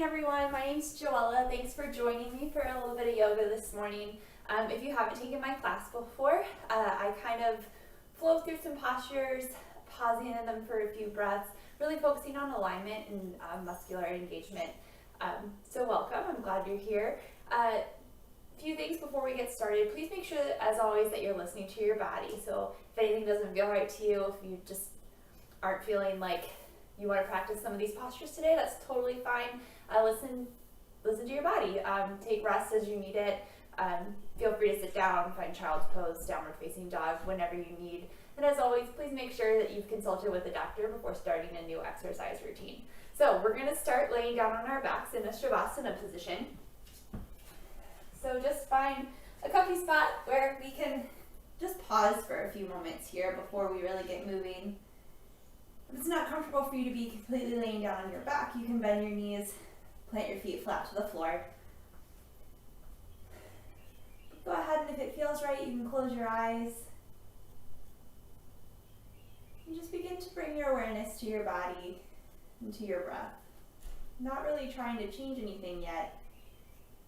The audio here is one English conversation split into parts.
morning, everyone. My name's Joella. Thanks for joining me for a little bit of yoga this morning. If you haven't taken my class before, I kind of flow through some postures, pausing in them for a few breaths, really focusing on alignment and muscular engagement. So welcome. I'm glad you're here. A few things before we get started. Please make sure, that, as always, that you're listening to your body. So if anything doesn't feel right to you, if you just aren't feeling like you want to practice some of these postures today, that's totally fine. Listen to your body. Take rest as you need it. Feel free to sit down, find child's pose, downward facing dog whenever you need. And as always, please make sure that you've consulted with a doctor before starting a new exercise routine. So we're going to start laying down on our backs in a Shavasana position. So just find a comfy spot where we can just pause for a few moments here before we really get moving. If it's not comfortable for you to be completely laying down on your back, you can bend your knees, plant your feet flat to the floor. Go ahead, and if it feels right, you can close your eyes. And just begin to bring your awareness to your body and to your breath. Not really trying to change anything yet,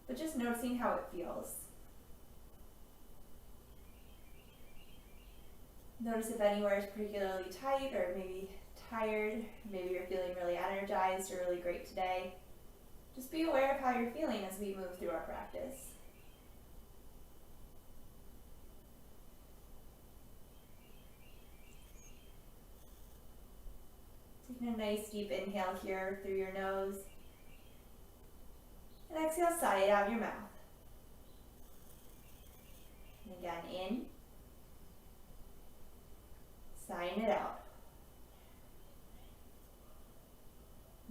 but just noticing how it feels. Notice if anywhere is particularly tight or maybe tired, maybe you're feeling really energized or really great today. Just be aware of how you're feeling as we move through our practice. Taking a nice deep inhale here through your nose. And exhale, sigh it out your mouth. And again, in. Sighing it out.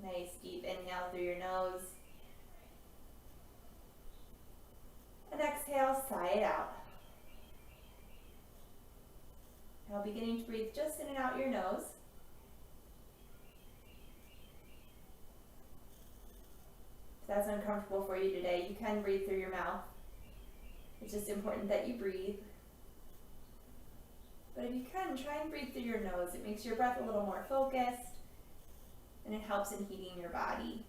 Nice deep inhale through your nose. And exhale, sigh it out. Now beginning to breathe just in and out your nose. If that's uncomfortable for you today, you can breathe through your mouth. It's just important that you breathe. But if you can, try and breathe through your nose. It makes your breath a little more focused, and it helps in heating your body.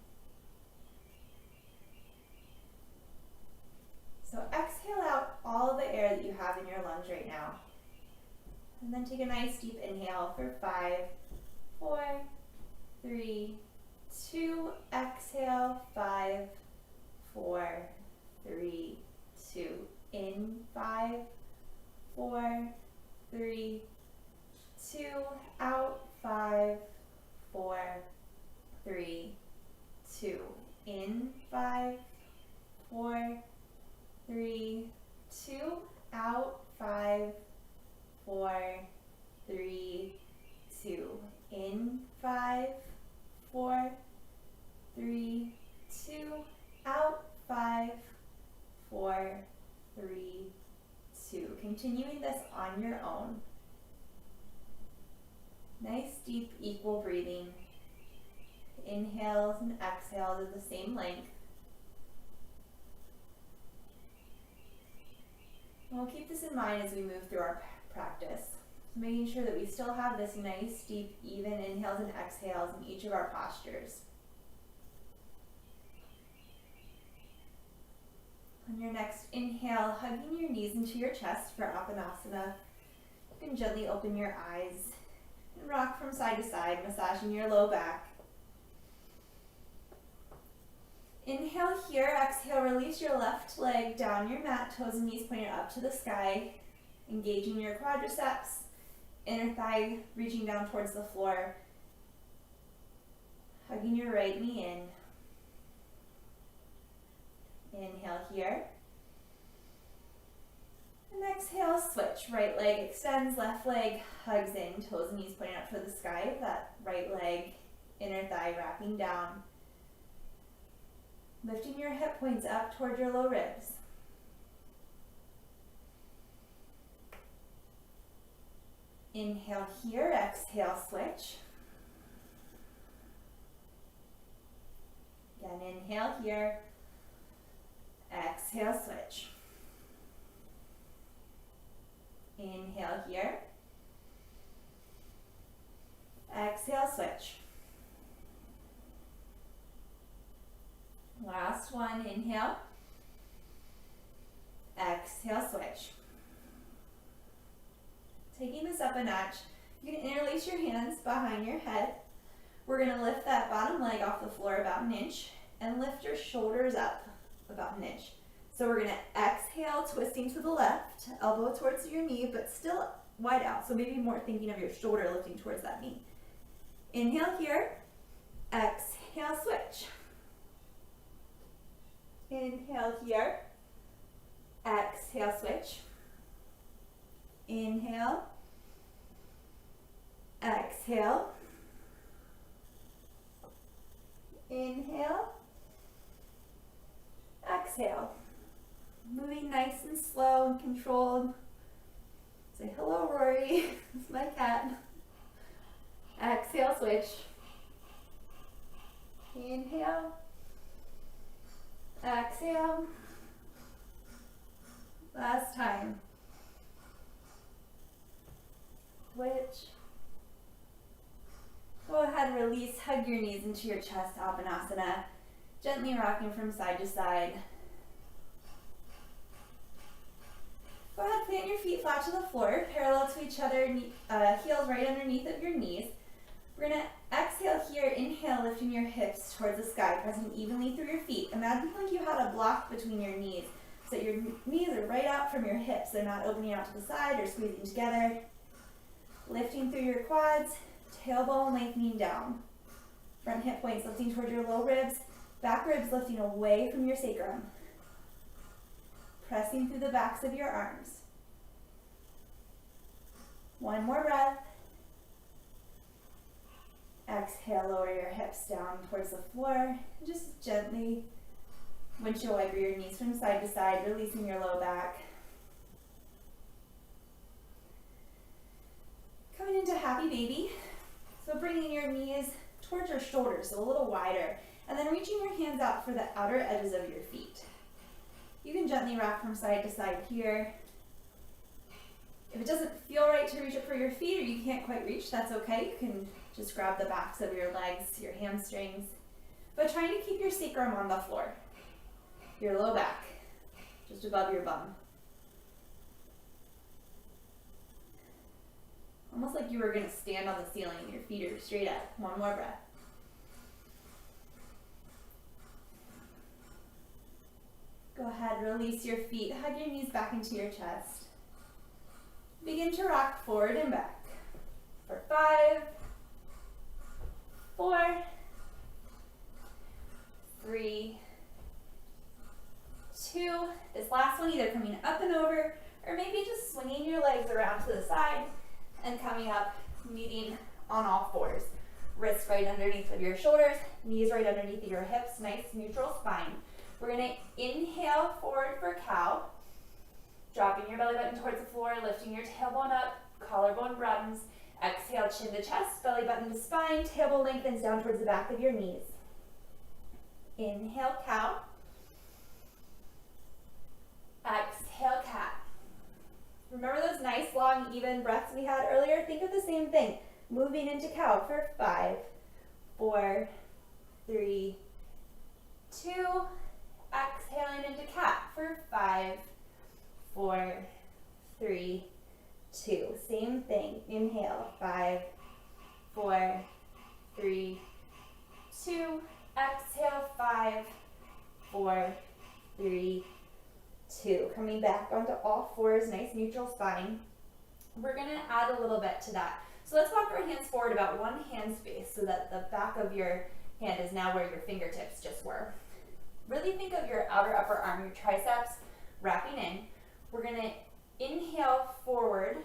So exhale out all of the air that you have in your lungs right now. And then take a nice deep inhale for 5, 4, 3, 2. Exhale, 5, 4, 3, 2. In, 5, 4, 3, 2. Out, 5, 4, 3, 2. In, 5, 4, 3, 2. Out, 5, 4, 3, 2. In, 5, 4, 3, 2. Out, 5, 4, 3, 2. Continuing this on your own. Nice, deep, equal breathing. Inhales and exhales at the same length. And we'll keep this in mind as we move through our practice. So making sure that we still have this nice, deep, even inhales and exhales in each of our postures. On your next inhale, hugging your knees into your chest for Apanasana. You can gently open your eyes and rock from side to side, massaging your low back. Inhale here, exhale, release your left leg down your mat, toes and knees pointed up to the sky, engaging your quadriceps, inner thigh reaching down towards the floor, hugging your right knee in. Inhale here. And exhale, switch. Right leg extends, left leg hugs in, toes and knees pointing up toward the sky. That right leg, inner thigh wrapping down. Lifting your hip points up toward your low ribs. Inhale here, exhale, switch. Again, inhale here, exhale, switch. Inhale here, exhale, switch. Last one, inhale. Exhale, switch. Taking this up a notch, you can interlace your hands behind your head. We're going to lift that bottom leg off the floor about an inch and lift your shoulders up about an inch. So we're going to exhale, twisting to the left, elbow towards your knee, but still wide out. So maybe more thinking of your shoulder lifting towards that knee. Inhale here, exhale, switch. Inhale here, exhale, switch. Inhale, exhale, inhale, exhale. Moving nice and slow and controlled. Say hello, Rory. It's my cat. Exhale, switch. Inhale, exhale. Last time. Switch. Go ahead and release, hug your knees into your chest, Apanasana. Gently rocking from side to side. Go ahead, plant your feet flat to the floor, parallel to each other, heels right underneath of your knees. We're going to exhale here, inhale, lifting your hips towards the sky, pressing evenly through your feet. Imagine like you had a block between your knees, so your knees are right out from your hips. They're not opening out to the side or squeezing together. Lifting through your quads, tailbone lengthening down. Front hip points lifting toward your low ribs, back ribs lifting away from your sacrum. Pressing through the backs of your arms. One more breath. Exhale, lower your hips down towards the floor. Just gently windshield wiper your knees from side to side, releasing your low back. Coming into happy baby. So bringing your knees towards your shoulders, so a little wider, and then reaching your hands out for the outer edges of your feet. You can gently rock from side to side here. If it doesn't feel right to reach up for your feet or you can't quite reach, that's okay. You can just grab the backs of your legs, your hamstrings, but trying to keep your sacrum on the floor, your low back, just above your bum. Almost like you were going to stand on the ceiling and your feet are straight up. One more breath. Go ahead, release your feet, hug your knees back into your chest. Begin to rock forward and back for 5, 4, 3, 2. This last one either coming up and over or maybe just swinging your legs around to the side and coming up, meeting on all fours. Wrists right underneath of your shoulders, knees right underneath of your hips, nice neutral spine. We're going to inhale forward for cow, dropping your belly button towards the floor, lifting your tailbone up, collarbone broadens. Exhale, chin to chest, belly button to spine, tailbone lengthens down towards the back of your knees. Inhale, cow. Exhale, cat. Remember those nice, long, even breaths we had earlier? Think of the same thing. Moving into cow for 5, 4, 3, 2. Exhaling into cat for 5, 4, 3, 2. Same thing. Inhale, 5, 4, 3, 2. Exhale, 5, 4, 3, 2. Coming back onto all fours, nice neutral spine. We're going to add a little bit to that. So let's walk our hands forward about 1 hand space so that the back of your hand is now where your fingertips just were. Really think of your outer upper arm, your triceps wrapping in. We're going to inhale forward,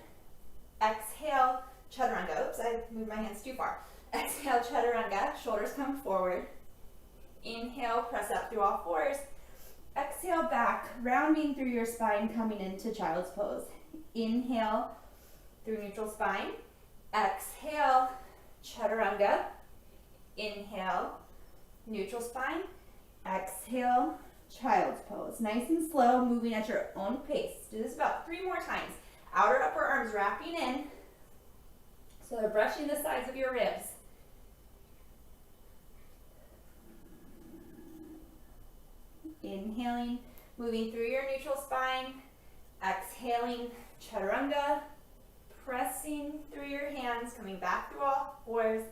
exhale chaturanga. Oops, I moved my hands too far. Exhale chaturanga, shoulders come forward. Inhale, press up through all fours. Exhale back, rounding through your spine, coming into child's pose. Inhale through neutral spine. Exhale, chaturanga. Inhale, neutral spine. Exhale, child's pose. Nice and slow, moving at your own pace. Do this about 3 more times. Outer upper arms wrapping in. So they're brushing the sides of your ribs. Inhaling, moving through your neutral spine. Exhaling, chaturanga. Pressing through your hands, coming back through all fours.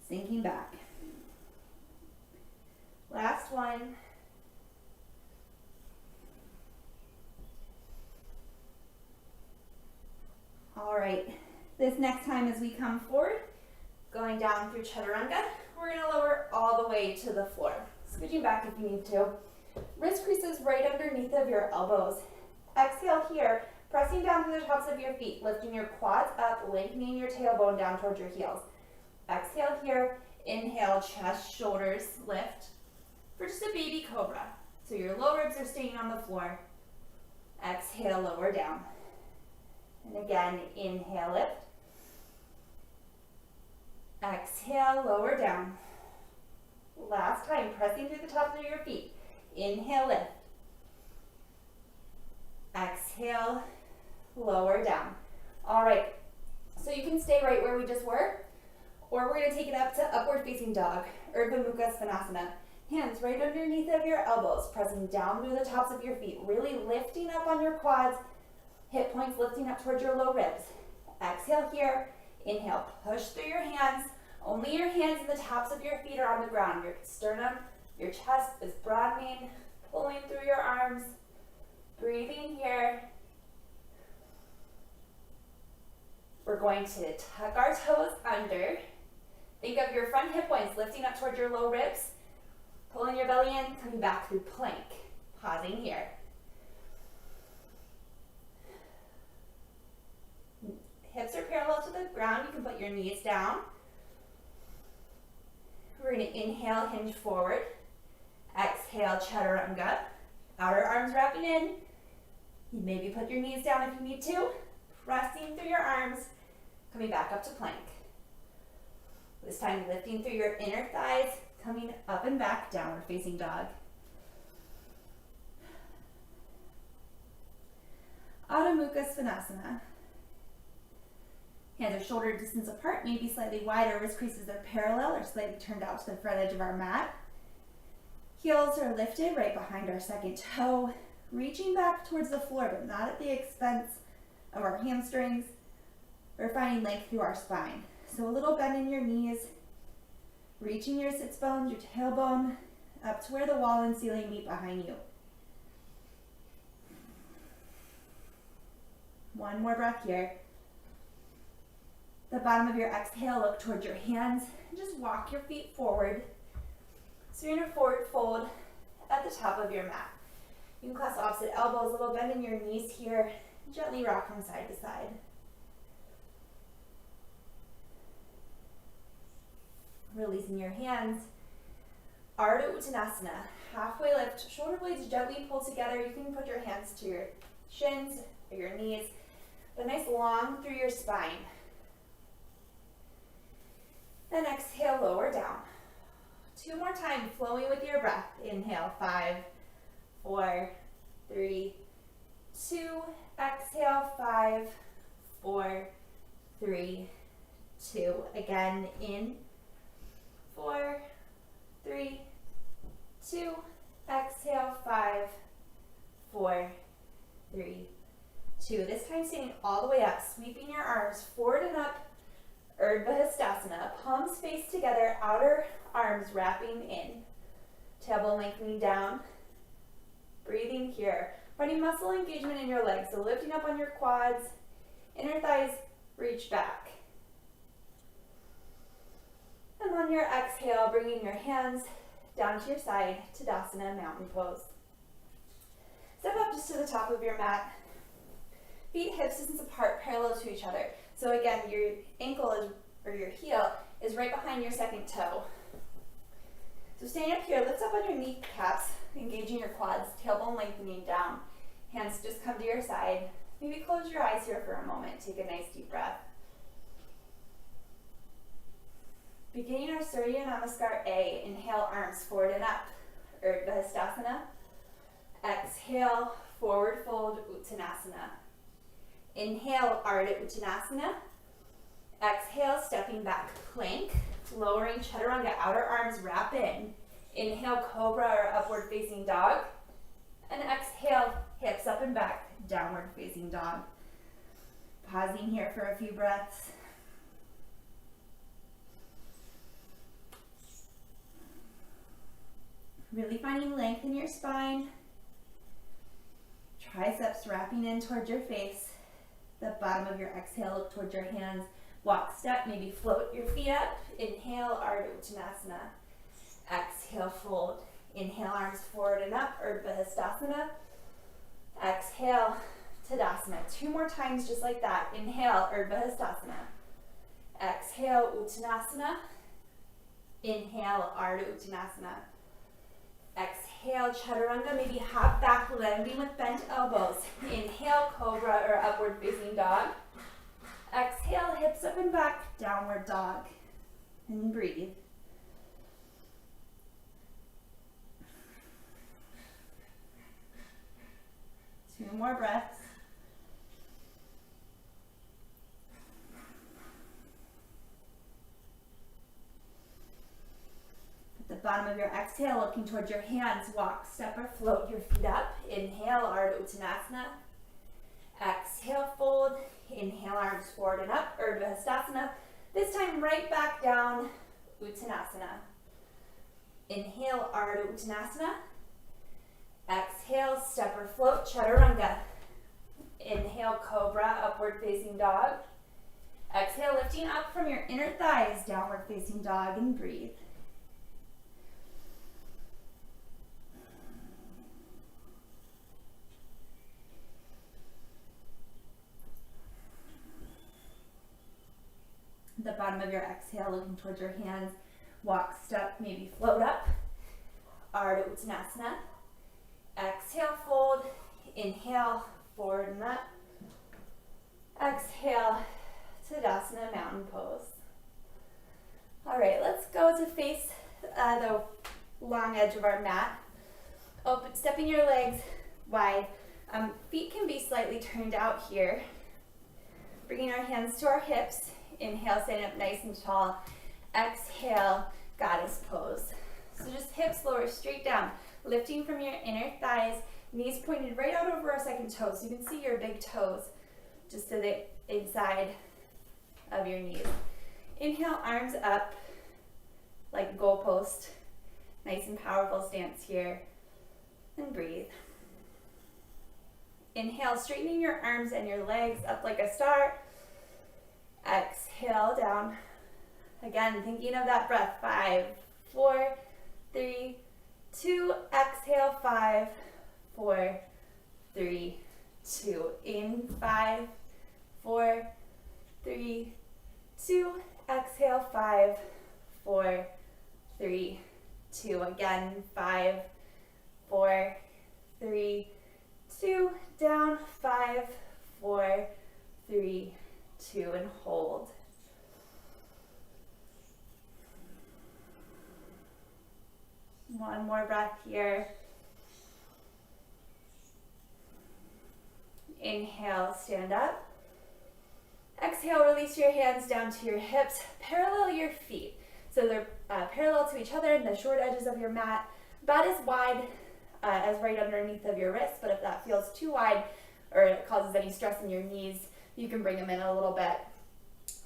Sinking back. Last one. All right, this next time as we come forward, going down through chaturanga, we're gonna lower all the way to the floor. Scooching back if you need to. Wrist creases right underneath of your elbows. Exhale here, pressing down to the tops of your feet, lifting your quads up, lengthening your tailbone down towards your heels. Exhale here, inhale, chest, shoulders lift for just a baby cobra. So your low ribs are staying on the floor. Exhale, lower down. And again, inhale, lift. Exhale, lower down. Last time, pressing through the tops of your feet. Inhale, lift. Exhale, lower down. All right, so you can stay right where we just were, or we're gonna take it up to upward facing dog, Urdhva Mukha Svanasana. Hands right underneath of your elbows, pressing down through the tops of your feet, really lifting up on your quads, hip points lifting up towards your low ribs. Exhale here, inhale, push through your hands. Only your hands and the tops of your feet are on the ground. Your sternum, your chest is broadening, pulling through your arms, breathing here. We're going to tuck our toes under. Think of your front hip points lifting up towards your low ribs, pulling your belly in, coming back through plank. Pausing here. Hips are parallel to the ground. You can put your knees down. We're going to inhale, hinge forward. Exhale, chaturanga. Outer arms wrapping in. You maybe put your knees down if you need to. Pressing through your arms, coming back up to plank. This time lifting through your inner thighs, coming up and back, downward facing dog. Adho Mukha Svanasana. Hands are shoulder distance apart, maybe slightly wider. Wrist creases are parallel or slightly turned out to the front edge of our mat. Heels are lifted right behind our second toe, reaching back towards the floor, but not at the expense of our hamstrings. We're finding length through our spine. So a little bend in your knees, reaching your sits bones, your tailbone, up to where the wall and ceiling meet behind you. One more breath here. The bottom of your exhale, look towards your hands, and just walk your feet forward. So you're in a forward fold at the top of your mat. You can clasp opposite elbows, a little bend in your knees here, gently rock from side to side. Releasing your hands. Ardha Uttanasana, halfway lift, shoulder blades gently pull together. You can put your hands to your shins or your knees, but nice long through your spine. Then exhale, lower down. Two more times, flowing with your breath. Inhale, 5, 4, 3, 2. Exhale, 5, 4, 3, 2. Again, in 4, 3, 2. Exhale, 5, 4, 3, 2. This time standing all the way up, sweeping your arms forward and up. Urdhva Hastasana, palms face together, outer arms wrapping in. Tailbone lengthening down. Breathing here. Finding muscle engagement in your legs, so lifting up on your quads, inner thighs reach back. And on your exhale, bringing your hands down to your side, Tadasana, mountain pose. Step up just to the top of your mat. Feet hips distance apart, parallel to each other. So again, your ankle is, or your heel is right behind your second toe. So staying up here, lift up on your kneecaps, engaging your quads, tailbone lengthening down. Hands just come to your side. Maybe close your eyes here for a moment. Take a nice deep breath. Beginning our Surya Namaskar A, inhale, arms forward and up, Urdhva Hastasana. Exhale, forward fold, Uttanasana. Inhale, Ardha Uttanasana. Exhale, stepping back, plank, lowering chaturanga, outer arms wrap in. Inhale, cobra or upward facing dog. And exhale, hips up and back, downward facing dog. Pausing here for a few breaths. Really finding length in your spine. Triceps wrapping in towards your face. The bottom of your exhale, look towards your hands. Walk, step, maybe float your feet up. Inhale, Ardha Uttanasana. Exhale, fold. Inhale, arms forward and up, Urdhva Hastasana. Exhale, Tadasana. 2 more times just like that. Inhale, Urdhva Hastasana. Exhale, Uttanasana. Inhale, Ardha Uttanasana. Exhale, Chaturanga, maybe half back landing with bent elbows. Inhale, Cobra or upward facing dog. Exhale, hips up and back, downward dog. And breathe. Two more breaths. At the bottom of your exhale, looking towards your hands, walk, step, or float your feet up. Inhale, Ardha Uttanasana. Exhale, fold. Inhale, arms forward and up, Urdhva Hastasana. This time, right back down, Uttanasana. Inhale, Ardha Uttanasana. Exhale, step or float, Chaturanga. Inhale, Cobra, upward facing dog. Exhale, lifting up from your inner thighs, downward facing dog, and breathe. The bottom of your exhale, looking towards your hands, walk, step, maybe float up, Ardha Uttanasana. Exhale, fold. Inhale, forward and up. Exhale, Tadasana, mountain pose. All right, let's go to face the long edge of our mat. Open, stepping your legs wide. Feet can be slightly turned out here. Bringing our hands to our hips. Inhale, standing up nice and tall. Exhale, goddess pose. So just hips lower straight down. Lifting from your inner thighs, knees pointed right out over our second toes. So you can see your big toes just to the inside of your knees. Inhale, arms up like goalpost. Nice and powerful stance here. And breathe. Inhale, straightening your arms and your legs up like a star. Exhale, down. Again, thinking of that breath. 5, 4, 3, 2, exhale, 5, 4, 3, 2. In 5, 4, 3, 2. Exhale, 5, 4, 3, 2. Again, 5, 4, 3, 2. Down, 5, 4, 3, 2, and hold. One more breath here. Inhale, stand up. Exhale, release your hands down to your hips. Parallel your feet. So they're parallel to each other in the short edges of your mat, about as wide as right underneath of your wrist. But if that feels too wide or it causes any stress in your knees, you can bring them in a little bit.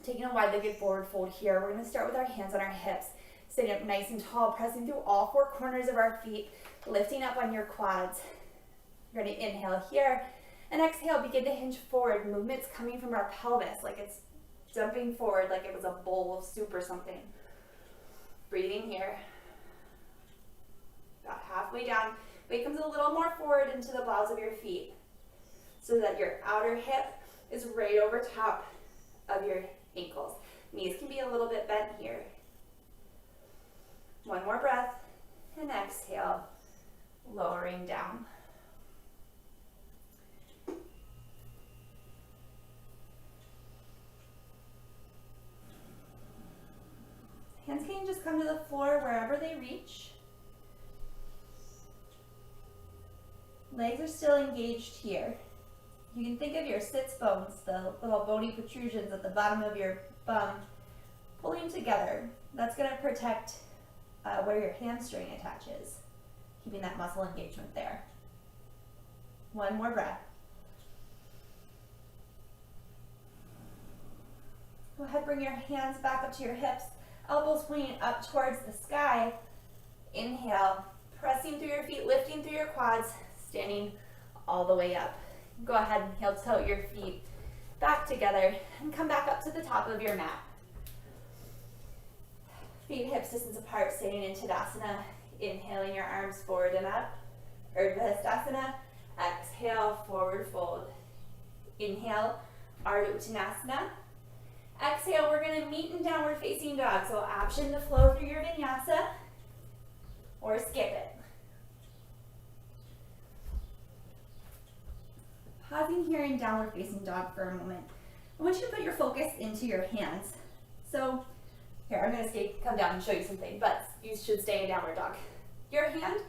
Taking a wide-legged forward fold here. We're going to start with our hands on our hips. Sitting up nice and tall, pressing through all 4 corners of our feet, lifting up on your quads. We're going to inhale here, and exhale, begin to hinge forward. Movement's coming from our pelvis, like it's jumping forward like it was a bowl of soup or something. Breathing here. About halfway down. Weight comes a little more forward into the balls of your feet so that your outer hip is right over top of your ankles. Knees can be a little bit bent here. One more breath, and exhale, lowering down. Hands can just come to the floor wherever they reach. Legs are still engaged here. You can think of your sits bones, the little bony protrusions at the bottom of your bum, pulling together. That's going to protect where your hamstring attaches, keeping that muscle engagement there. One more breath. Go ahead, bring your hands back up to your hips, elbows pointing up towards the sky. Inhale, pressing through your feet, lifting through your quads, standing all the way up. Go ahead and heel toe your feet back together and come back up to the top of your mat. Feet hips distance apart, staying in Tadasana. Inhaling your arms forward and up. Urdhva Hastasana. Exhale, forward fold. Inhale, Ardha Uttanasana. Exhale, we're going to meet in downward facing dog. So option to flow through your vinyasa or skip it. Pausing here in downward facing dog for a moment. I want you to put your focus into your hands. So here, I'm going to come down and show you something, but you should stay in downward dog. Your hand,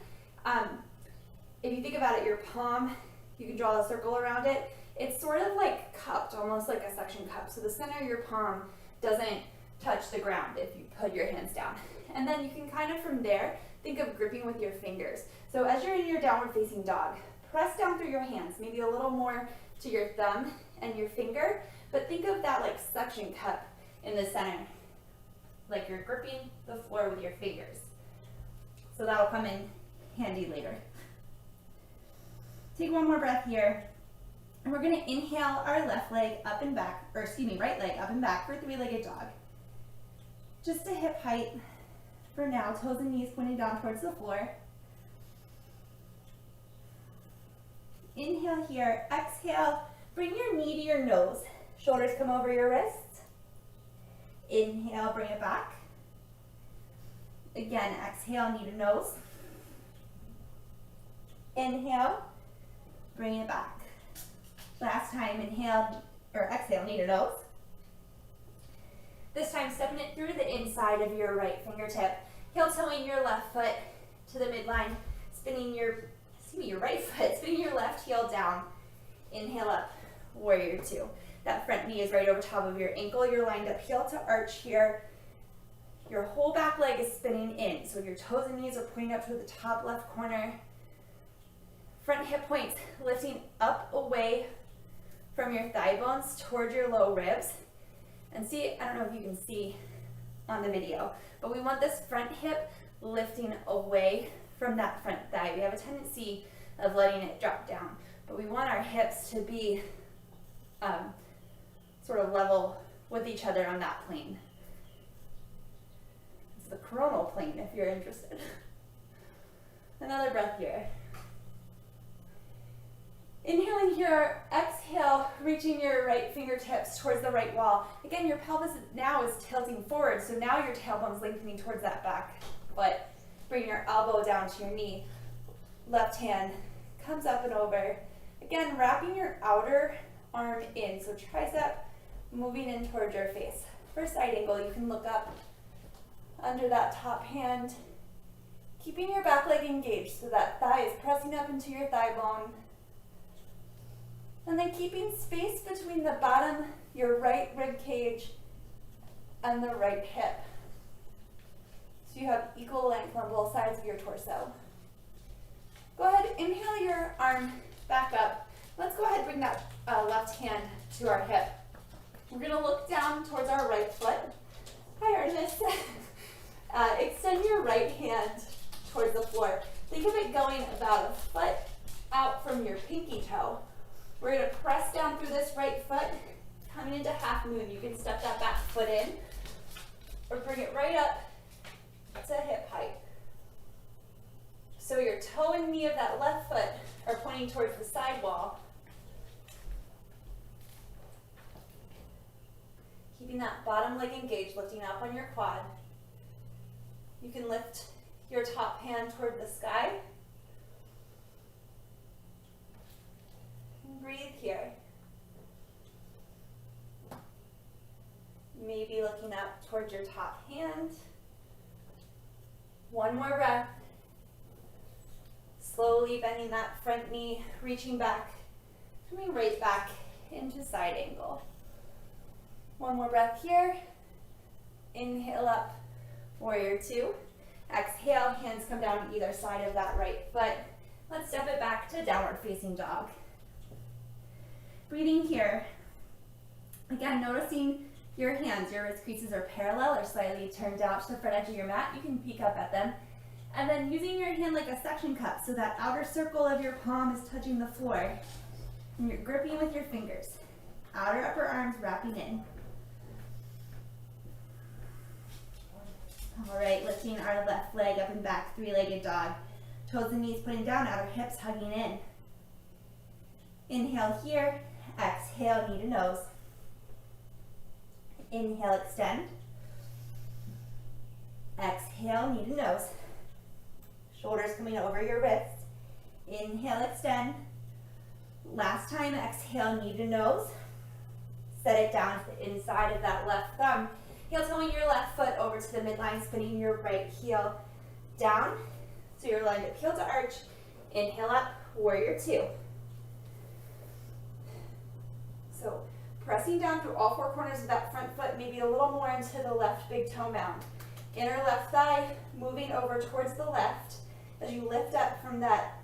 if you think about it, your palm, you can draw a circle around it. It's sort of like cupped, almost like a suction cup. So the center of your palm doesn't touch the ground if you put your hands down. And then you can kind of from there, think of gripping with your fingers. So as you're in your downward facing dog, press down through your hands, maybe a little more to your thumb and your finger, but think of that like suction cup in the center, like you're gripping the floor with your fingers. So that'll come in handy later. Take one more breath here. And we're going to inhale our left leg up and back, or excuse me, right leg up and back for three-legged dog. Just to hip height for now, toes and knees pointing down towards the floor. Inhale here, exhale, bring your knee to your nose. Shoulders come over your wrists. Inhale, bring it back. Again, exhale, knee to nose. Inhale, bring it back. Last time, inhale, or exhale, knee to nose. This time, stepping it through the inside of your right fingertip. Heel toeing your left foot to the midline, spinning your right foot, spinning your left heel down. Inhale up, warrior two. That front knee is right over top of your ankle. You're lined up heel to arch here. Your whole back leg is spinning in. So your toes and knees are pointing up to the top left corner. Front hip points lifting up away from your thigh bones towards your low ribs. And see, I don't know if you can see on the video, but we want this front hip lifting away from that front thigh. We have a tendency of letting it drop down, but we want our hips to be sort of level with each other on that plane. It's the coronal plane if you're interested. Another breath here. Inhaling here, exhale, reaching your right fingertips towards the right wall. Again, your pelvis now is tilting forward, so now your tailbone's lengthening towards that back foot. Bring your elbow down to your knee. Left hand comes up and over. Again, wrapping your outer arm in, so tricep moving in towards your face. For side angle, you can look up under that top hand, keeping your back leg engaged so that thigh is pressing up into your thigh bone. And then keeping space between the bottom, your right rib cage, and the right hip. So you have equal length on both sides of your torso. Go ahead, inhale your arm back up. Let's go ahead and bring that left hand to our hip. We're gonna look down towards our right foot. Hi, Artemis. Extend your right hand towards the floor. Think of it going about a foot out from your pinky toe. We're going to press down through this right foot, coming into half moon. You can step that back foot in, or bring it right up to hip height. So your toe and knee of that left foot are pointing towards the side wall. Keeping that bottom leg engaged, lifting up on your quad. You can lift your top hand toward the sky. Breathe here. Maybe looking up towards your top hand. One more breath. Slowly bending that front knee, reaching back, coming right back into side angle. One more breath here. Inhale up, warrior two. Exhale, hands come down either side of that right foot. Let's step it back to downward facing dog. Breathing here. Again, noticing your hands, your wrist creases are parallel or slightly turned out to the front edge of your mat. You can peek up at them. And then using your hand like a suction cup so that outer circle of your palm is touching the floor. And you're gripping with your fingers. Outer upper arms wrapping in. All right, lifting our left leg up and back, three-legged dog. Toes and knees pointing down, outer hips hugging in. Inhale here, exhale, knee to nose. Inhale, extend. Exhale, knee to nose. Shoulders coming over your wrists. Inhale, extend. Last time, exhale, knee to nose. Set it down to the inside of that left thumb. Heel-toeing your left foot over to the midline, spinning your right heel down. So you're lined up heel to arch. Inhale up, warrior two. So pressing down through all four corners of that front foot, maybe a little more into the left big toe mound. Inner left thigh moving over towards the left as you lift up from that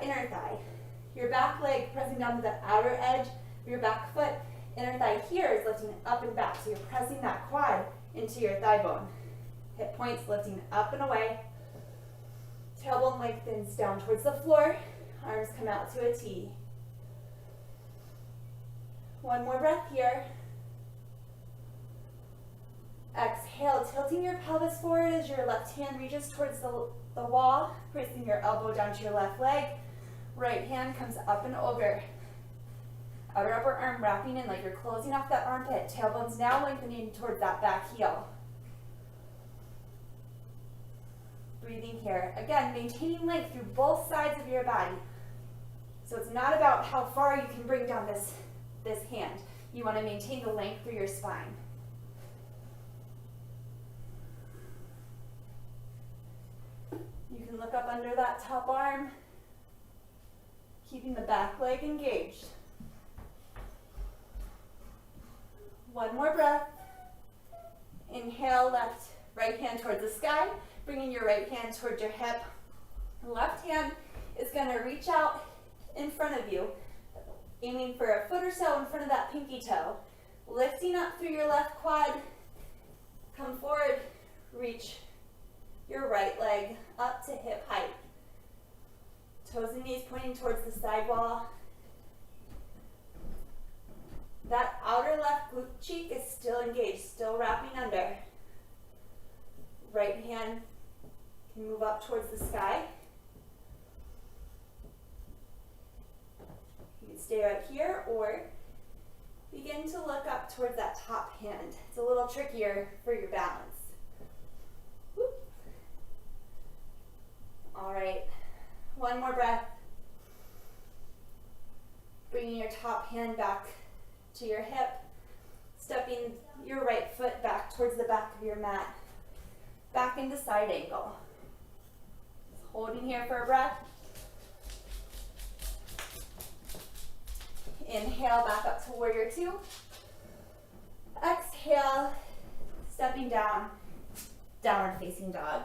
inner thigh. Your back leg pressing down to the outer edge of your back foot. Inner thigh here is lifting up and back, so you're pressing that quad into your thigh bone. Hip points lifting up and away. Tailbone lengthens down towards the floor. Arms come out to a T. One more breath here. Exhale, tilting your pelvis forward as your left hand reaches towards the wall, placing your elbow down to your left leg. Right hand comes up and over. Outer upper arm wrapping in like you're closing off that armpit. Tailbone's now lengthening towards that back heel. Breathing here. Again, maintaining length through both sides of your body. So it's not about how far you can bring down this hand. You want to maintain the length through your spine. You can look up under that top arm, keeping the back leg engaged. One more breath. Inhale, right hand towards the sky, bringing your right hand towards your hip. Left hand is going to reach out in front of you, aiming for a foot or so in front of that pinky toe. Lifting up through your left quad, come forward, reach your right leg up to hip height. Toes and knees pointing towards the side wall. That outer left glute cheek is still engaged, still wrapping under. Right hand can move up towards the sky. You can stay right here or begin to look up towards that top hand. It's a little trickier for your balance. Whoop. All right, one more breath. Bringing your top hand back to your hip, stepping your right foot back towards the back of your mat, back into side angle. Holding here for a breath. Inhale, back up to warrior two. Exhale, stepping down, downward facing dog.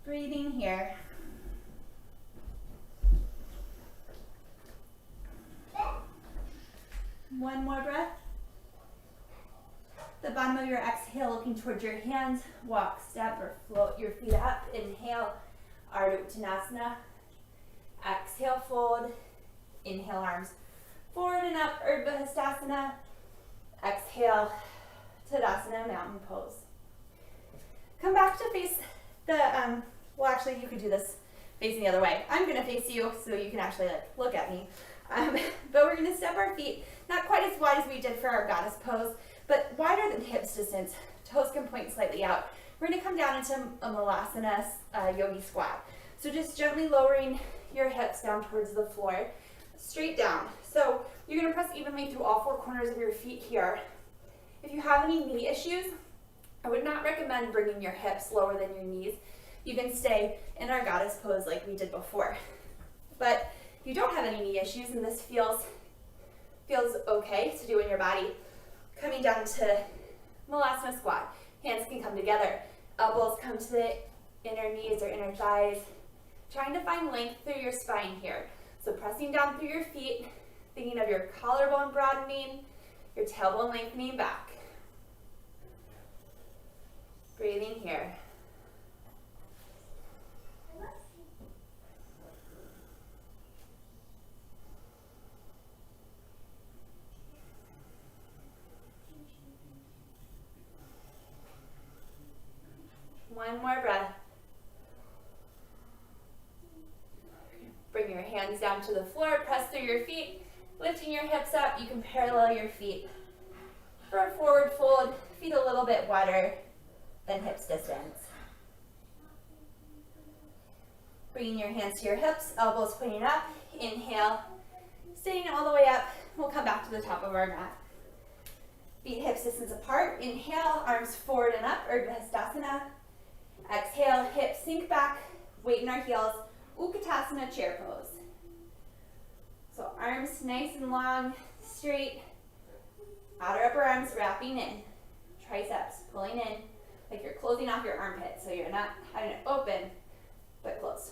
Breathing here. One more breath. The bottom of your exhale, looking towards your hands. Walk, step, or float your feet up. Inhale, Ardha Uttanasana. Exhale, fold. Inhale, arms forward and up, Urdhva Hastasana. Exhale, Tadasana, mountain pose. Come back to face the, well actually you could do this facing the other way. I'm gonna face you so you can actually look at me. But we're gonna step our feet, not quite as wide as we did for our goddess pose, but wider than hips distance. Toes can point slightly out. We're gonna come down into a Malasana yogi squat. So just gently lowering your hips down towards the floor, straight down. So you're gonna press evenly through all four corners of your feet here. If you have any knee issues, I would not recommend bringing your hips lower than your knees. You can stay in our goddess pose like we did before. But if you don't have any knee issues and this feels okay to do in your body, coming down to Malasana squat. Hands can come together. Elbows come to the inner knees or inner thighs. Trying to find length through your spine here. So pressing down through your feet, thinking of your collarbone broadening, your tailbone lengthening back. Breathing here. One more breath. Bring your hands down to the floor, press through your feet, lifting your hips up. You can parallel your feet for a forward fold, feet a little bit wider than hips distance. Bringing your hands to your hips, elbows pointing up. Inhale, sitting all the way up. We'll come back to the top of our mat. Feet hips distance apart. Inhale, arms forward and up, Urdhva Hastasana. Exhale, hips sink back, weight in our heels, Utkatasana chair pose. So arms nice and long, straight, outer upper arms wrapping in, triceps pulling in, like you're closing off your armpit, so you're not having it open, but close.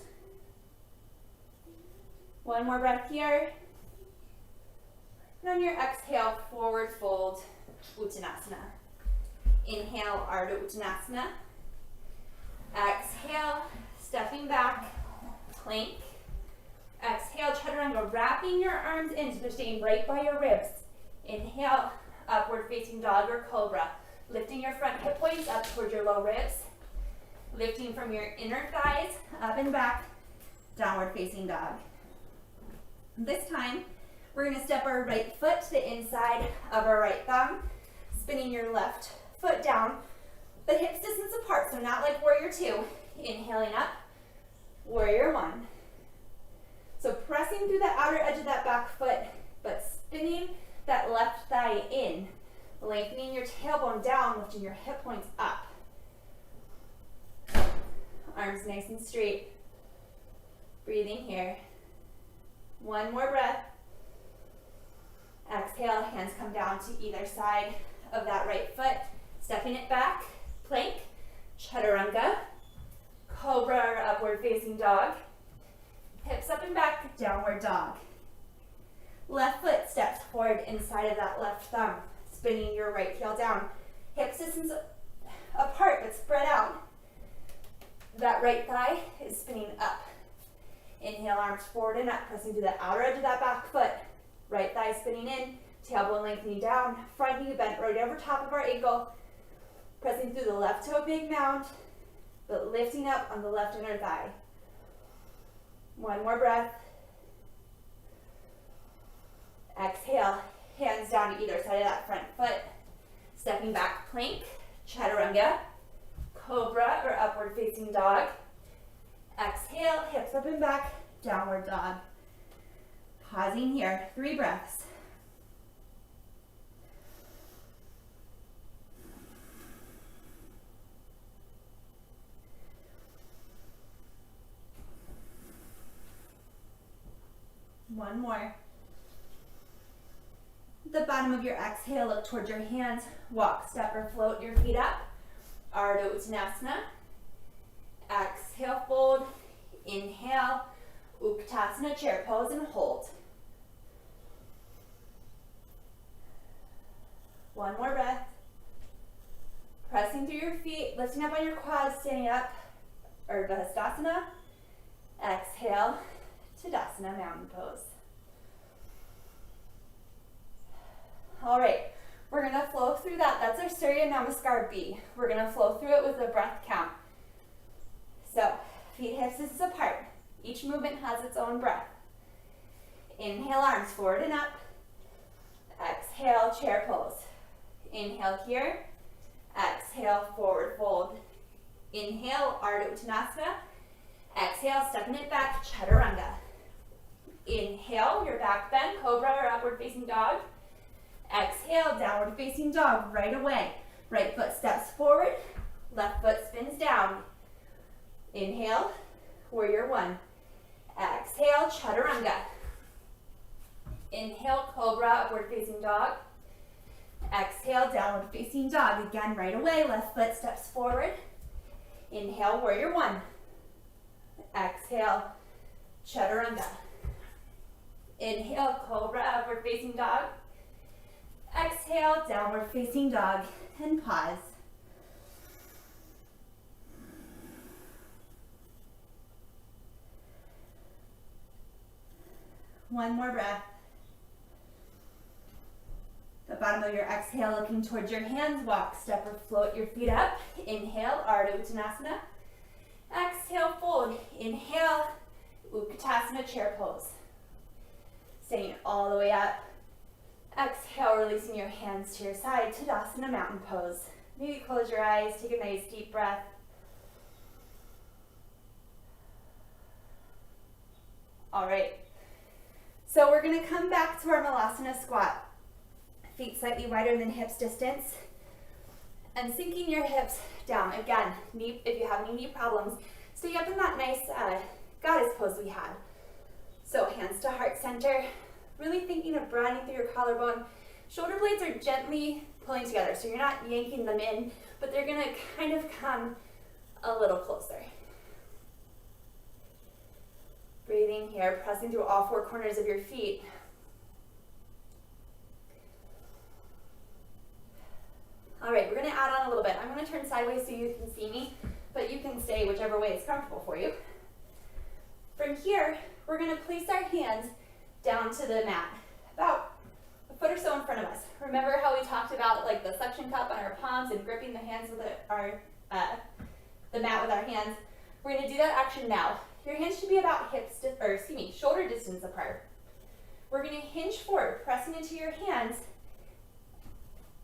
One more breath here. And on your exhale, forward fold, Uttanasana. Inhale, Ardha Uttanasana. Exhale, stepping back, plank. Exhale, Chaturanga, wrapping your arms in so they're staying right by your ribs. Inhale, upward facing dog or cobra. Lifting your front hip points up towards your low ribs. Lifting from your inner thighs, up and back, downward facing dog. This time, we're gonna step our right foot to the inside of our right thumb, spinning your left foot down, but hips distance apart, so not like warrior two. Inhaling up, warrior one. So pressing through the outer edge of that back foot, but spinning that left thigh in, lengthening your tailbone down, lifting your hip points up. Arms nice and straight. Breathing here. One more breath. Exhale, hands come down to either side of that right foot, stepping it back, plank, Chaturanga, cobra or upward facing dog, hips up and back, downward dog. Left foot steps forward inside of that left thumb, spinning your right heel down, hips distance apart but spread out. That right thigh is spinning up. Inhale, arms forward and up, pressing to the outer edge of that back foot. Right thigh spinning in, tailbone lengthening down, front knee bent right over top of our ankle. Pressing through the left toe, big mound, but lifting up on the left inner thigh. One more breath. Exhale, hands down to either side of that front foot. Stepping back, plank, Chaturanga, cobra or upward facing dog. Exhale, hips up and back, downward dog. Pausing here, 3 breaths. One more. The bottom of your exhale, look towards your hands. Walk, step, or float your feet up. Ardha Uttanasana. Exhale, fold. Inhale, Utkatasana, chair pose, and hold. One more breath. Pressing through your feet, lifting up on your quads, standing up, Urdhva Hastasana. Exhale, Tadasana, mountain pose. All right, we're gonna flow through that. That's our Surya Namaskar B. We're gonna flow through it with a breath count. So, feet hips distance apart. Each movement has its own breath. Inhale, arms forward and up. Exhale, chair pose. Inhale here. Exhale, forward fold. Inhale, Ardha Uttanasana. Exhale, stepping it back, Chaturanga. Inhale, your back bend, cobra or upward facing dog. Exhale, downward facing dog right away. Right foot steps forward, left foot spins down. Inhale, warrior one. Exhale, Chaturanga. Inhale, cobra, upward facing dog. Exhale, downward facing dog. Again, right away, left foot steps forward. Inhale, warrior one. Exhale, chaturanga. Inhale, cobra, upward facing dog. Exhale, downward facing dog, and pause. One more breath. The bottom of your exhale, looking towards your hands, walk, step, or float your feet up. Inhale, Ardha Uttanasana. Exhale, fold. Inhale, Utkatasana, chair pose. Staying all the way up. Exhale, releasing your hands to your side, Tadasana, mountain pose. Maybe close your eyes, take a nice deep breath. All right. So we're gonna come back to our Malasana squat. Feet slightly wider than hips distance. And sinking your hips down. Again, if you have any knee problems, stay up in that nice goddess pose we had. So hands to heart center, really thinking of broadening through your collarbone. Shoulder blades are gently pulling together, so you're not yanking them in, but they're gonna kind of come a little closer. Breathing here, pressing through all four corners of your feet. All right, we're gonna add on a little bit. I'm gonna turn sideways so you can see me, but you can stay whichever way is comfortable for you. From here, we're gonna place our hands down to the mat, about a foot or so in front of us. Remember how we talked about like the suction cup on our palms and gripping the hands with the mat with our hands? We're gonna do that action now. Your hands should be about shoulder distance apart. We're gonna hinge forward, pressing into your hands,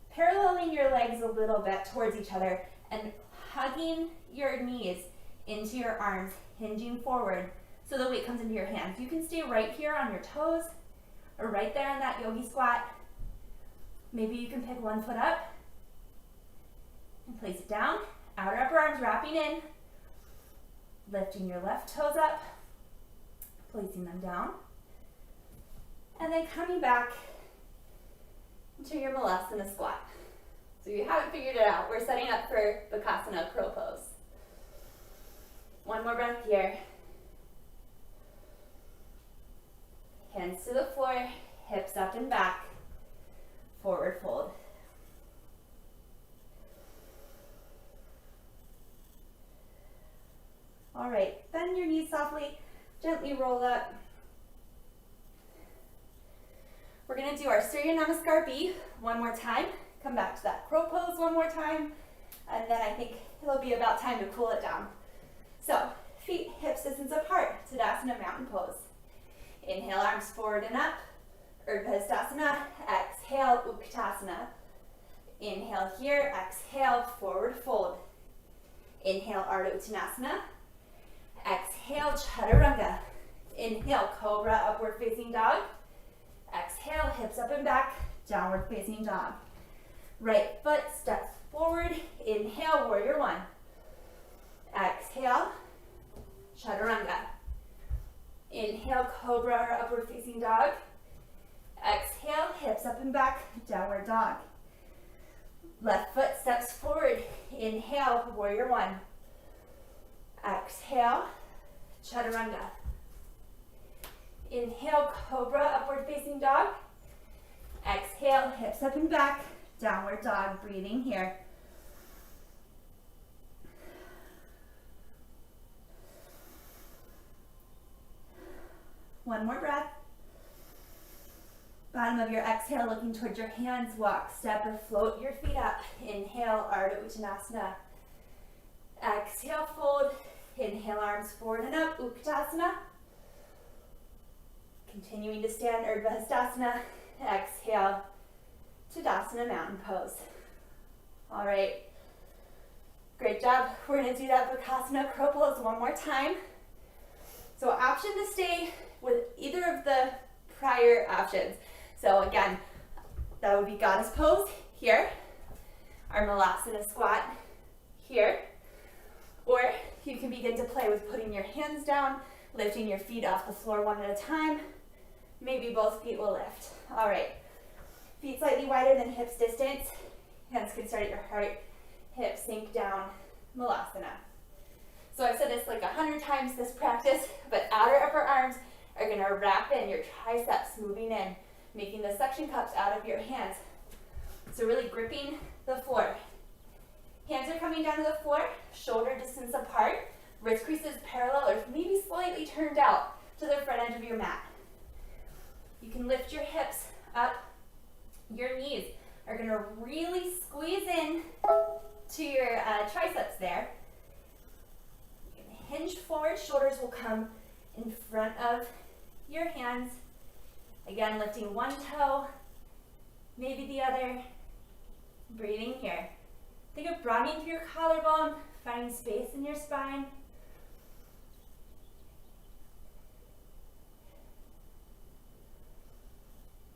paralleling your legs a little bit towards each other and hugging your knees into your arms, hinging forward so the weight comes into your hands. You can stay right here on your toes or right there in that yogi squat. Maybe you can pick one foot up and place it down. Outer upper arms wrapping in, lifting your left toes up, placing them down, and then coming back into your Malasana squat. So you haven't figured it out. We're setting up for Bakasana, crow pose. One more breath here. Hands to the floor, hips up and back, forward fold. All right, bend your knees softly, gently roll up. We're gonna do our Surya Namaskar B one more time. Come back to that crow pose one more time, and then I think it'll be about time to cool it down. So, feet hips distance apart, Tadasana, mountain pose. Inhale, arms forward and up, Urdhva Hastasana. Exhale, Utkatasana. Inhale here, exhale, forward fold. Inhale, Ardha Uttanasana. Exhale, chaturanga. Inhale, cobra, upward facing dog. Exhale, hips up and back, downward facing dog. Right foot steps forward. Inhale, warrior one. Exhale, chaturanga. Inhale, cobra or upward facing dog. Exhale, hips up and back, downward dog. Left foot steps forward. Inhale, warrior one. Exhale, chaturanga. Inhale, cobra, upward facing dog. Exhale, hips up and back, downward dog. Breathing here. One more breath. Bottom of your exhale, looking towards your hands, walk, step, or float your feet up. Inhale, Ardha Uttanasana. Exhale, fold. Inhale, arms forward and up, Utkatasana. Continuing to stand, Urdhva Hastasana. Exhale, Tadasana, mountain pose. All right, great job. We're gonna do that Bakasana, crow pose one more time. So option to stay with either of the prior options. So again, that would be goddess pose here, our Malasana squat here, or you can begin to play with putting your hands down, lifting your feet off the floor one at a time. Maybe both feet will lift. All right, feet slightly wider than hips distance. Hands can start at your heart, hips sink down, Malasana. So I've said this like 100 times this practice, but outer upper arms are gonna wrap in your triceps, moving in, making the suction cups out of your hands. So really gripping the floor. Hands are coming down to the floor, shoulder distance apart, wrist creases parallel or maybe slightly turned out to the front edge of your mat. You can lift your hips up. Your knees are gonna really squeeze in to your triceps there. You can hinge forward, shoulders will come in front of your hands. Again, lifting one toe, maybe the other. Breathing here. Think of broadening through your collarbone, finding space in your spine.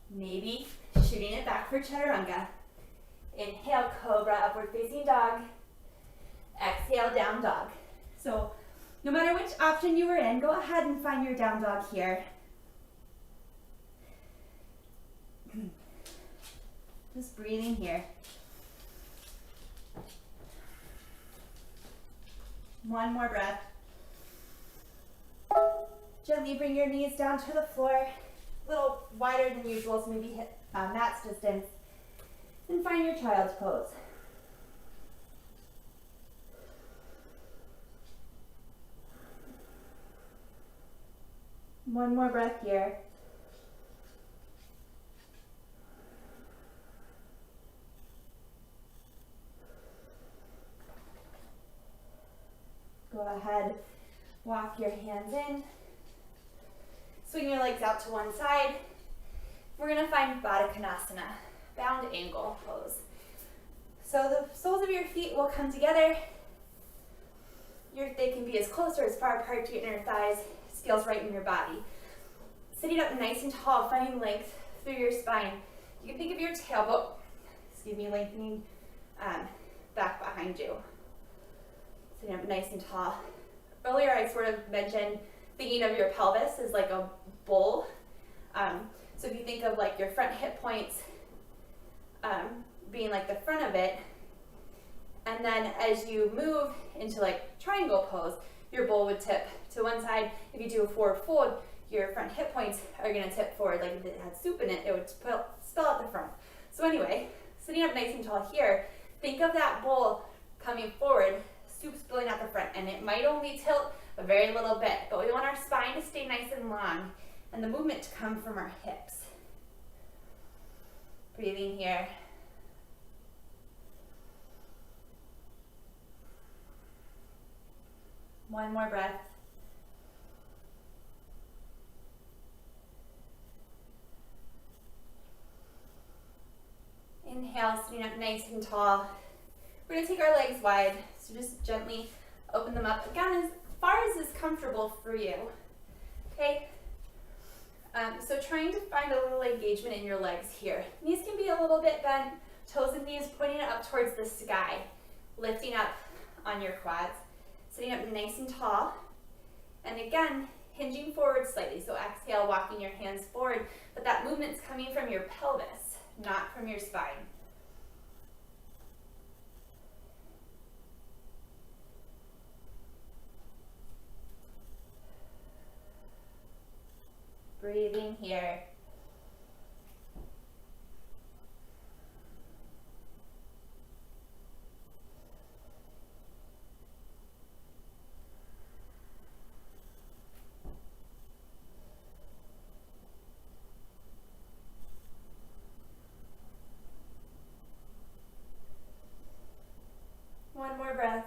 Maybe shooting it back for chaturanga. Inhale, cobra, upward facing dog. Exhale, down dog. So no matter which option you were in, go ahead and find your down dog here. Just breathing here. One more breath. Gently bring your knees down to the floor, a little wider than usual, so maybe hit mat's distance. And find your child's pose. One more breath here. Go ahead, walk your hands in. Swing your legs out to one side. We're gonna find Baddha Konasana, bound angle pose. So the soles of your feet will come together. They can be as close or as far apart to your inner thighs, scales right in your body. Sitting up nice and tall, finding length through your spine. You can think of your tailbone, lengthening back behind you. Sitting up nice and tall. Earlier I sort of mentioned thinking of your pelvis as like a bowl. So if you think of like your front hip points being like the front of it, and then as you move into like triangle pose, your bowl would tip to one side. If you do a forward fold, your front hip points are gonna tip forward. Like if it had soup in it, it would spell out the front. So anyway, sitting up nice and tall here, think of that bowl coming forward, soup spilling out the front, and it might only tilt a very little bit, but we want our spine to stay nice and long and the movement to come from our hips. Breathing here. One more breath. Inhale, sitting up nice and tall. We're gonna take our legs wide, so just gently open them up. Again, as far as is comfortable for you, okay? So trying to find a little engagement in your legs here. Knees can be a little bit bent, toes and knees pointing up towards the sky, lifting up on your quads, sitting up nice and tall, and again, hinging forward slightly. So exhale, walking your hands forward, but that movement's coming from your pelvis, not from your spine. Breathing here. One more breath.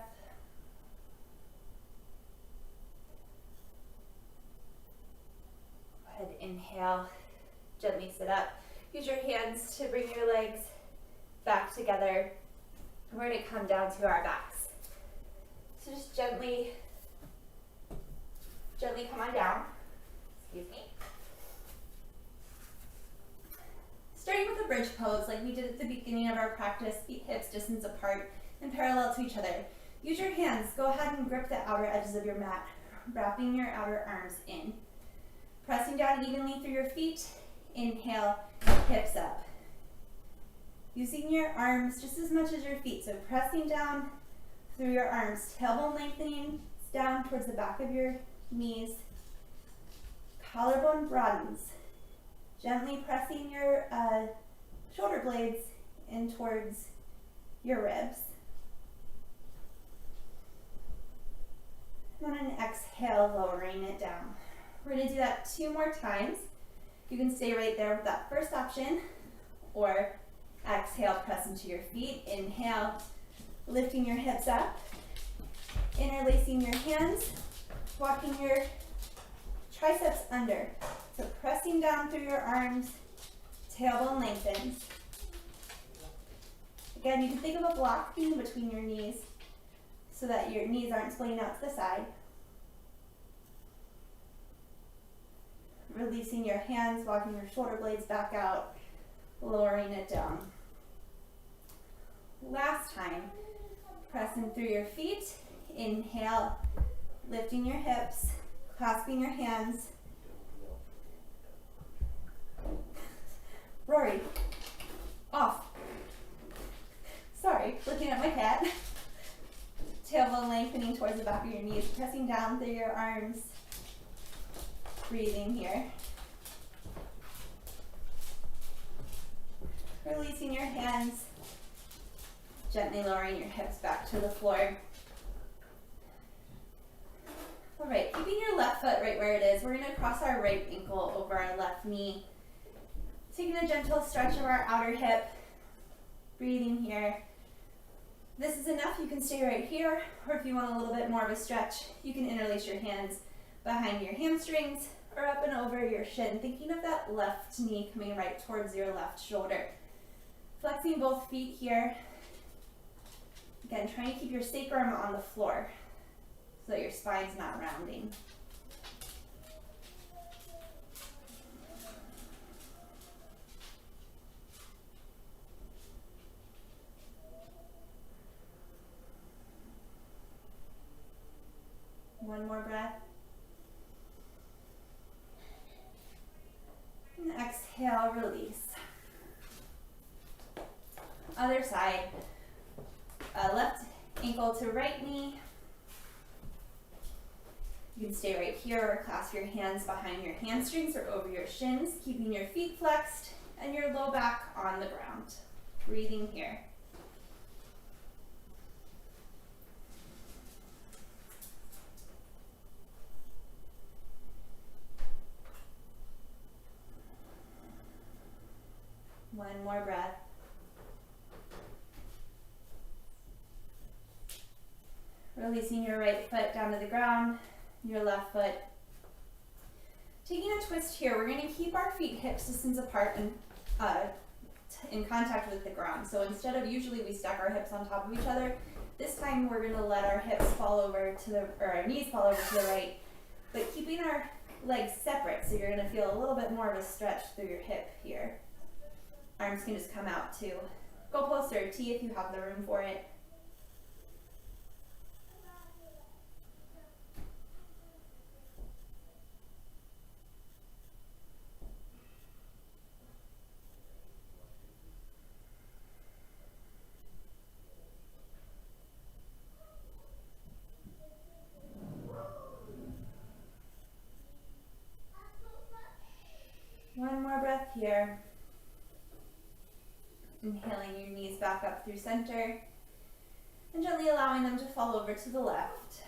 Go ahead, inhale, gently sit up. Use your hands to bring your legs back together. We're going to come down to our backs. So just gently come on down. Excuse me. Starting with a bridge pose like we did at the beginning of our practice, feet hips distance apart and parallel to each other. Use your hands. Go ahead and grip the outer edges of your mat, wrapping your outer arms in. Pressing down evenly through your feet. Inhale, hips up. Using your arms just as much as your feet. So pressing down through your arms, tailbone lengthening, down towards the back of your knees. Collarbone broadens. Gently pressing your shoulder blades in towards your ribs. And on an exhale, lowering it down. We're going to do that 2 more times. You can stay right there with that first option, or exhale, press into your feet. Inhale, lifting your hips up, interlacing your hands, walking your triceps under. So pressing down through your arms, tailbone lengthens. Again, you can think of a block being between your knees so that your knees aren't splaying out to the side. Releasing your hands, walking your shoulder blades back out, lowering it down. Last time, pressing through your feet. Inhale, lifting your hips, clasping your hands. Rory, off. Sorry, looking at my cat. Tailbone lengthening towards the back of your knees, pressing down through your arms. Breathing here. Releasing your hands, gently lowering your hips back to the floor. All right, keeping your left foot right where it is, we're going to cross our right ankle over our left knee. Taking a gentle stretch of our outer hip. Breathing here. This is enough, you can stay right here, or if you want a little bit more of a stretch, you can interlace your hands behind your hamstrings or up and over your shin, thinking of that left knee coming right towards your left shoulder. Flexing both feet here. Again, trying to keep your sacrum on the floor so that your spine's not rounding. One more breath. And exhale, release. Other side. Left ankle to right knee. You can stay right here or clasp your hands behind your hamstrings or over your shins, keeping your feet flexed and your low back on the ground. Breathing here. One more breath. Releasing your right foot down to the ground, your left foot. Taking a twist here, we're going to keep our feet hips distance apart and in contact with the ground. So instead of usually we stack our hips on top of each other, this time we're going to let our hips fall over to the, or our knees fall over to the right, but keeping our legs separate, so you're going to feel a little bit more of a stretch through your hip here. Arms can just come out to go closer, T if you have the room for it. One more breath here. Inhaling your knees back up through center and gently allowing them to fall over to the left.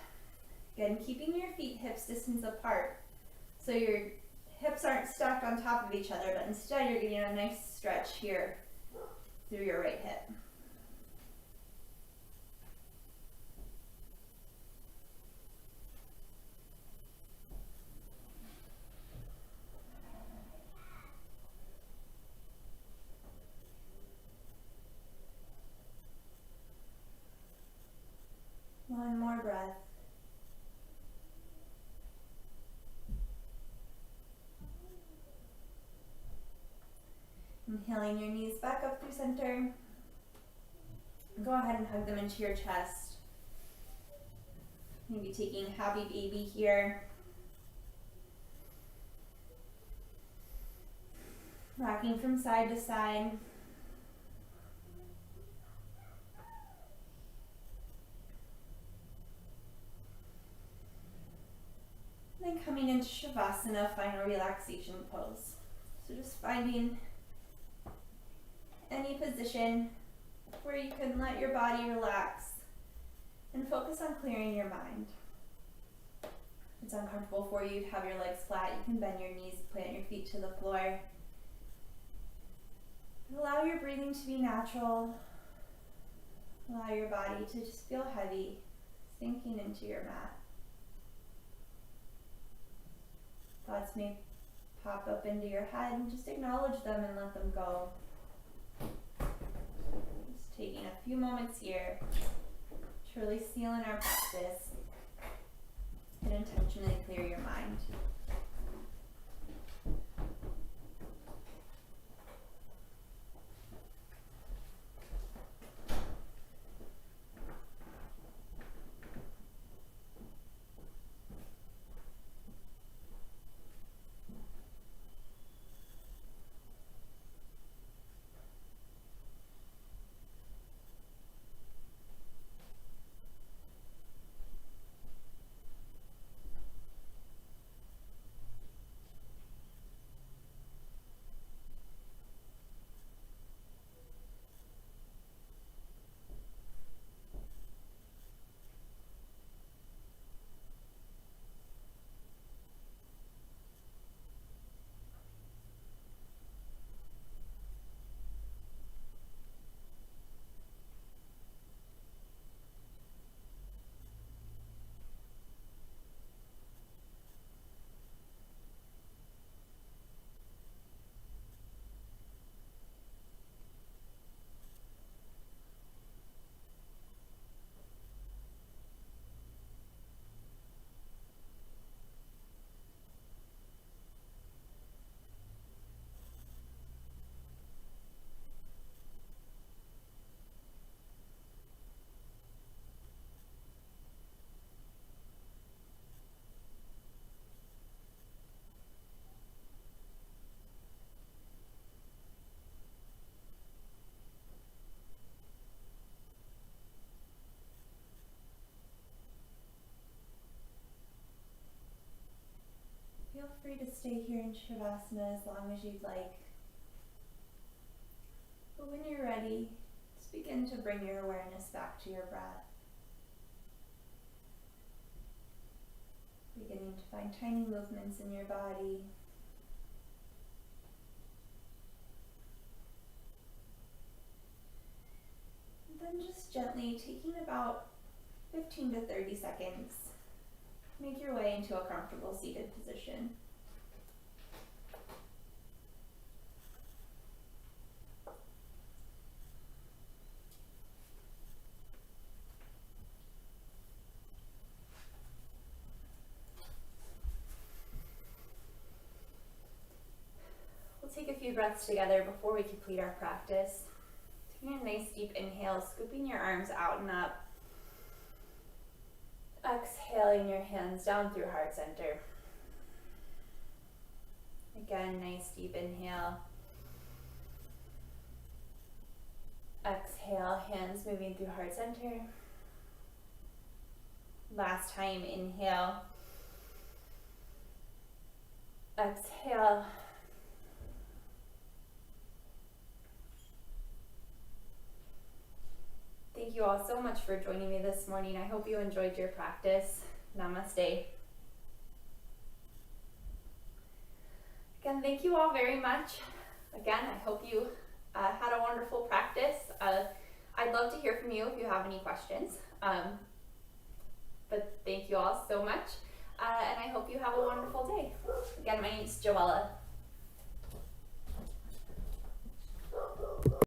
Again, keeping your feet hips distance apart so your hips aren't stacked on top of each other, but instead you're getting a nice stretch here through your right hip. One more breath. Inhaling your knees back up through center. Go ahead and hug them into your chest. Maybe taking happy baby here. Rocking from side to side. coming into Shavasana, final relaxation pose. So just finding any position where you can let your body relax and focus on clearing your mind. If it's uncomfortable for you to have your legs flat, you can bend your knees, plant your feet to the floor. Allow your breathing to be natural. Allow your body to just feel heavy, sinking into your mat. Thoughts may pop up into your head, and just acknowledge them and let them go. Just taking a few moments here to really seal in our practice and intentionally clear your mind. Feel free to stay here in Shavasana as long as you'd like. But when you're ready, just begin to bring your awareness back to your breath. Beginning to find tiny movements in your body. And then just gently taking about 15 to 30 seconds, make your way into a comfortable seated position. We'll take a few breaths together before we complete our practice. Taking a nice deep inhale, scooping your arms out and up. Exhaling your hands down through heart center. Again, nice deep inhale. Exhale, hands moving through heart center. Last time, inhale. Exhale. Thank you all so much for joining me this morning. I hope you enjoyed your practice. Namaste. Again, thank you all very much. Again, I hope you had a wonderful practice. I'd love to hear from you if you have any questions. But thank you all so much. And I hope you have a wonderful day. Again, my name is Joella.